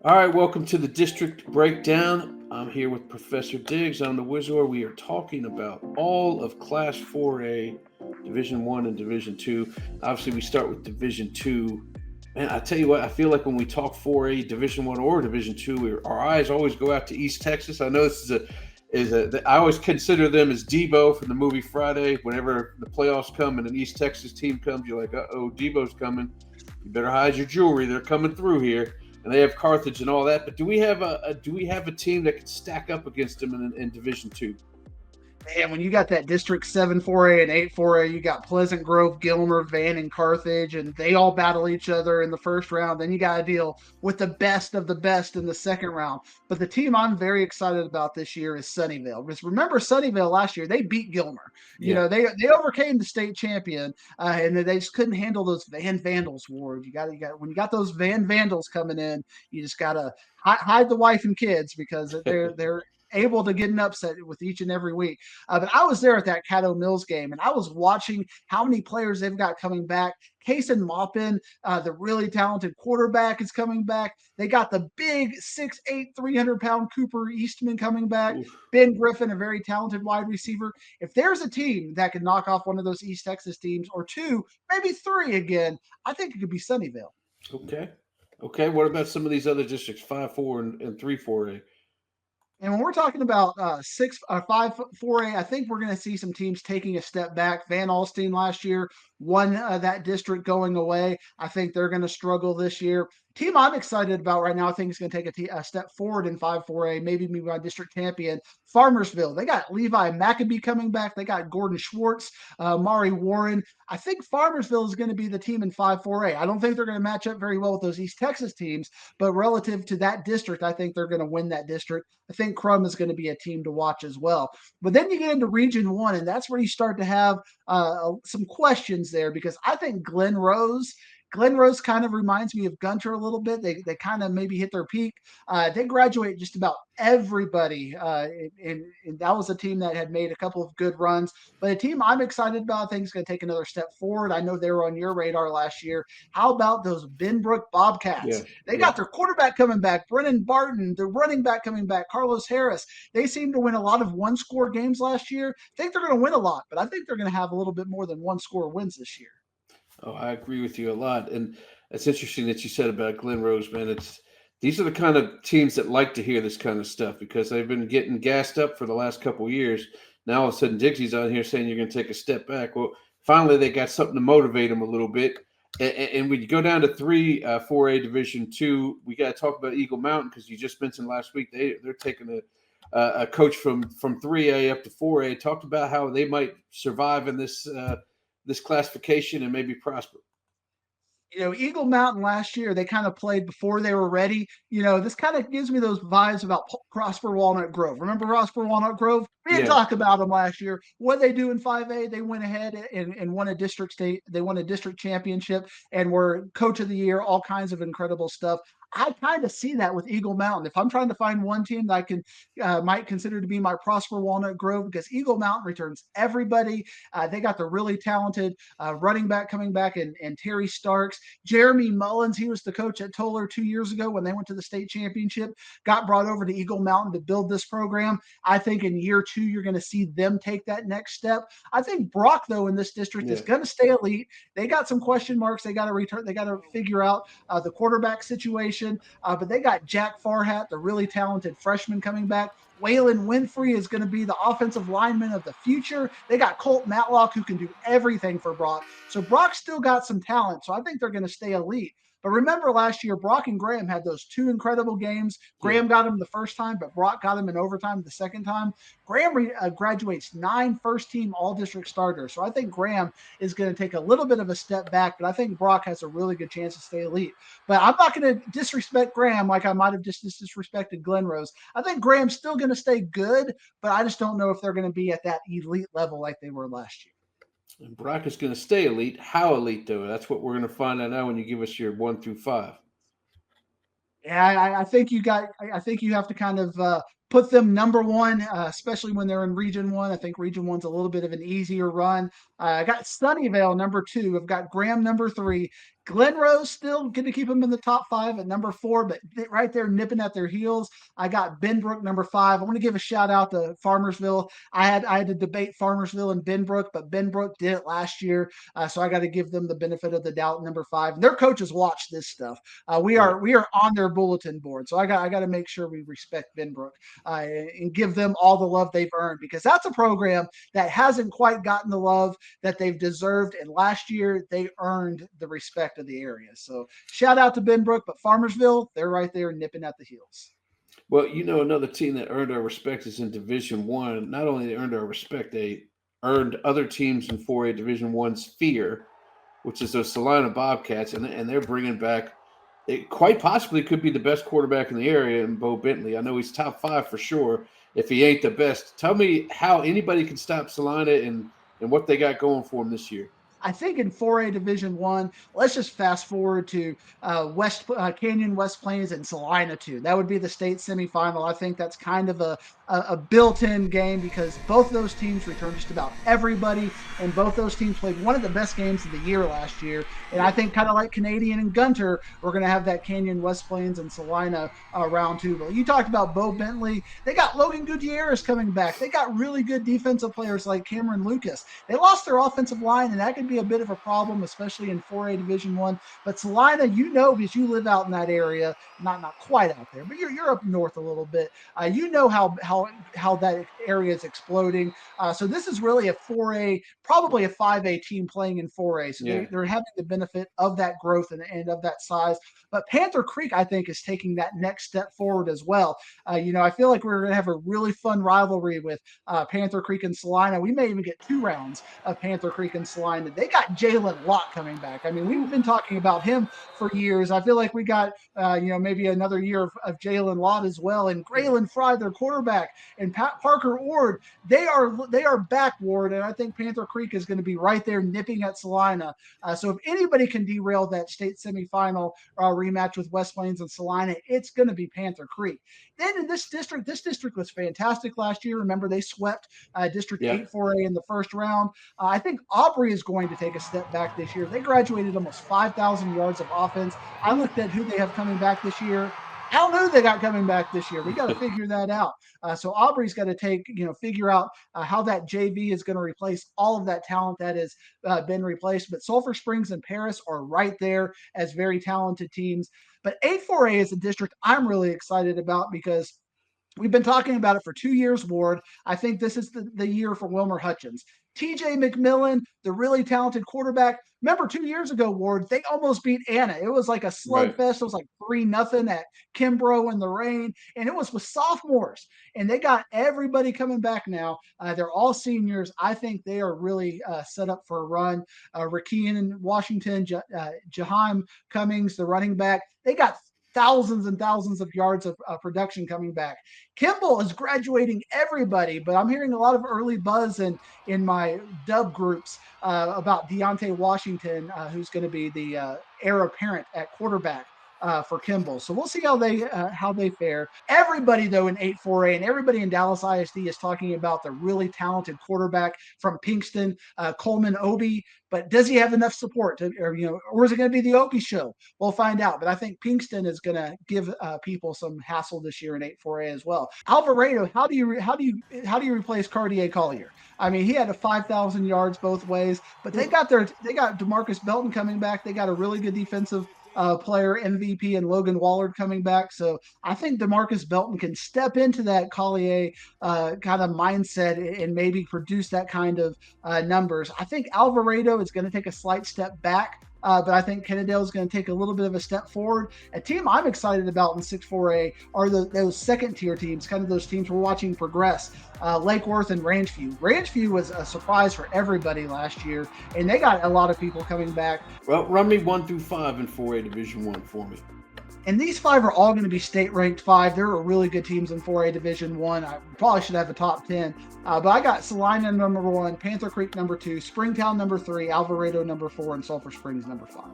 All right, welcome to the district breakdown. I'm here with Professor Diggs. I'm the Wizard. We are talking about all of Class 4A, Division One and Division Two. Obviously, we start with Division Two. Man, I tell you what, I feel like when we talk 4A, Division One or Division Two, our eyes always go out to East Texas. I know this is I always consider them as Debo from the movie Friday. Whenever the playoffs come and an East Texas team comes, you're like, oh, Debo's coming. You better hide your jewelry. They're coming through here, and they have Carthage and all that. But do we have a team that can stack up against them in Division Two? Man, when you got that District 7 4A and 8 4A, you got Pleasant Grove, Gilmer, Van, and Carthage, and they all battle each other in the first round. Then you got to deal with the best of the best in the second round. But the team I'm very excited about this year is Sunnyvale. Because remember, Sunnyvale last year, they beat Gilmer. You Yeah. know, they overcame the state champion, and they just couldn't handle those Van Vandals wars. When you got those Van Vandals coming in, you just got to hide the wife and kids because they're able to get an upset with each and every week. But I was there at that Caddo Mills game, and I was watching how many players they've got coming back. Kason Maupin, the really talented quarterback, is coming back. They got the big 6'8", 300-pound Cooper Eastman coming back. Oof. Ben Griffin, a very talented wide receiver. If there's a team that can knock off one of those East Texas teams, or two, maybe three again, I think it could be Sunnyvale. Okay. Okay. What about some of these other districts, 5-4 and 3-4A? And when we're talking about five, 4A, I think we're going to see some teams taking a step back. Van Alstine last year won that district going away. I think they're going to struggle this year. Team I'm excited about right now, I think is going to take a step forward in 5-4A, maybe be my district champion. Farmersville, they got Levi Maccabee coming back. They got Gordon Schwartz, Mari Warren. I think Farmersville is going to be the team in 5-4A. I don't think they're going to match up very well with those East Texas teams, but relative to that district, I think they're going to win that district. I think Crum is going to be a team to watch as well. But then you get into Region 1, and that's where you start to have some questions there because I think Glen Rose kind of reminds me of Gunter a little bit. They kind of maybe hit their peak. They graduate just about everybody, and that was a team that had made a couple of good runs. But a team I'm excited about, I think is going to take another step forward. I know they were on your radar last year. How about those Benbrook Bobcats? Yeah. They Yeah. got their quarterback coming back, Brennan Barton, their running back coming back, Carlos Harris. They seem to win a lot of one-score games last year. I think they're going to win a lot, but I think they're going to have a little bit more than one-score wins this year. Oh, I agree with you a lot, and it's interesting that you said about Glen Rose, man. It's these are the kind of teams that like to hear this kind of stuff because they've been getting gassed up for the last couple of years. Now all of a sudden, Dixie's on here saying you're going to take a step back. Well, finally they got something to motivate them a little bit. And when you go down to 4A Division Two, we got to talk about Eagle Mountain because you just mentioned last week they're taking a coach from 3A up to 4A. Talked about how they might survive in this classification and maybe prosper. Eagle Mountain last year, they kind of played before they were ready. This kind of gives me those vibes about Prosper Walnut Grove. Remember Prosper Walnut Grove? We didn't Yeah. talk about them last year. What they do in 5A, they went ahead and won a district state. They won a district championship and were coach of the year, all kinds of incredible stuff. I kind of see that with Eagle Mountain. If I'm trying to find one team that I can might consider to be my Prosper Walnut Grove, because Eagle Mountain returns everybody. They got the really talented running back coming back and Terry Starks. Jeremy Mullins, he was the coach at Toller 2 years ago when they went to the state championship, got brought over to Eagle Mountain to build this program. I think in year two, you're going to see them take that next step. I think Brock, though, in this district is Yeah. going to stay elite. They got some question marks. They got to return. They got to figure out the quarterback situation. But they got Jack Farhat, the really talented freshman, coming back. Waylon Winfrey is going to be the offensive lineman of the future. They got Colt Matlock, who can do everything for Brock. So Brock still got some talent. So I think they're going to stay elite. But remember last year, Brock and Graham had those two incredible games. Yeah. Graham got him the first time, but Brock got him in overtime the second time. Graham graduates 9 first team all district starters. So I think Graham is going to take a little bit of a step back, but I think Brock has a really good chance to stay elite. But I'm not going to disrespect Graham like I might have just disrespected Glen Rose. I think Graham's still going to stay good, but I just don't know if they're going to be at that elite level like they were last year. And Brock is going to stay elite. How elite, though? That's what we're going to find out now when you give us your 1 through 5. Yeah, I think you got. I think you have to kind of put them number one, especially when they're in Region 1. I think Region 1's a little bit of an easier run. I got Sunnyvale number 2. I've got Graham number 3. Glen Rose still going to keep them in the top 5 at number 4, but right there nipping at their heels. I got Benbrook number 5. I want to give a shout out to Farmersville. I had to debate Farmersville and Benbrook, but Benbrook did it last year, so I got to give them the benefit of the doubt. Number 5, and their coaches watch this stuff. We are on their bulletin board, so I got to make sure we respect Benbrook and give them all the love they've earned, because that's a program that hasn't quite gotten the love that they've deserved. And last year they earned the respect of the area. So shout out to Benbrook, but Farmersville, they're right there nipping at the heels. Well, another team that earned our respect is in Division One. Not only they earned our respect, they earned other teams in 4A Division One's fear, which is those Celina Bobcats, and they're bringing back. It quite possibly could be the best quarterback in the area in Bo Bentley. I know he's top 5 for sure, if he ain't the best. Tell me how anybody can stop Celina and what they got going for him this year. I think in 4A Division 1, let's just fast forward to West Canyon, West Plains, and Celina 2. That would be the state semifinal. I think that's kind of a built-in game, because both those teams returned just about everybody, and both those teams played one of the best games of the year last year. And I think kind of like Canadian and Gunter, we're going to have that Canyon, West Plains, and Celina round 2. But you talked about Bo Bentley. They got Logan Gutierrez coming back. They got really good defensive players like Cameron Lucas. They lost their offensive line, and that could be a bit of a problem, especially in 4A Division 1. But Celina, because you live out in that area, not quite out there, but you're up north a little bit. How that area is exploding. So this is really a 4A, probably a 5A team playing in 4A. So they're having the benefit of that growth and of that size. But Panther Creek, I think, is taking that next step forward as well. I feel like we're going to have a really fun rivalry with Panther Creek and Celina. We may even get 2 rounds of Panther Creek and Celina. They got Jalen Lott coming back. I mean, we've been talking about him for years. I feel like we got, maybe another year of Jalen Lott as well. And Graylin Fry, their quarterback, and Parker Ord, they are back, Ward, and I think Panther Creek is going to be right there nipping at Celina. So if anybody can derail that state semifinal rematch with West Plains and Celina, it's going to be Panther Creek. Then in this district was fantastic last year. Remember, they swept District 8 4A in the first round. I think Aubrey is going to take a step back this year. They graduated almost 5,000 yards of offense. I looked at who they have coming back this year. I don't know who they got coming back this year. We got to figure that out. So Aubrey's got to figure out how that JV is going to replace all of that talent that has been replaced. But Sulphur Springs and Paris are right there as very talented teams. But 8-4A is a district I'm really excited about, because we've been talking about it for 2 years, Ward. I think this is the year for Wilmer Hutchins. TJ McMillan, the really talented quarterback. Remember 2 years ago, Ward, they almost beat Anna. It was like a slugfest. Right. It was like 3-0 at Kimbrough in the rain, and it was with sophomores. And they got everybody coming back now. They're all seniors. I think they are really set up for a run. Rakeem in Washington, Jaheim Cummings, the running back. They got thousands and thousands of yards of production coming back. Kimball is graduating everybody, but I'm hearing a lot of early buzz in my dub groups about Deontay Washington, who's going to be the heir apparent at quarterback for Kimball. So we'll see how they fare. Everybody, though, in 8-4A and everybody in Dallas ISD is talking about the really talented quarterback from Pinkston, Coleman Obi. But does he have enough support or is it going to be the Opie show? We'll find out. But I think Pinkston is going to give people some hassle this year in 8-4A as well. Alvarado, how do you replace Cartier Collier? I mean, he had 5,000 yards both ways, but they got DeMarcus Belton coming back. They got a really good defensive player, MVP, and Logan Wallard coming back. So I think DeMarcus Belton can step into that Collier kind of mindset and maybe produce that kind of numbers. I think Alvarado is going to take a slight step back. But I think Kennedale is going to take a little bit of a step forward. A team I'm excited about in 6-4A are those second-tier teams, kind of those teams we're watching progress. Lake Worth and Ranchview. Ranchview was a surprise for everybody last year, and they got a lot of people coming back. Well, run me 1 through 5 in 4A Division 1 for me. And these 5 are all going to be state-ranked 5. There are really good teams in 4A Division 1. I probably should have a top 10. But I got Celina number 1, Panther Creek number 2, Springtown number 3, Alvarado number 4, and Sulphur Springs number 5.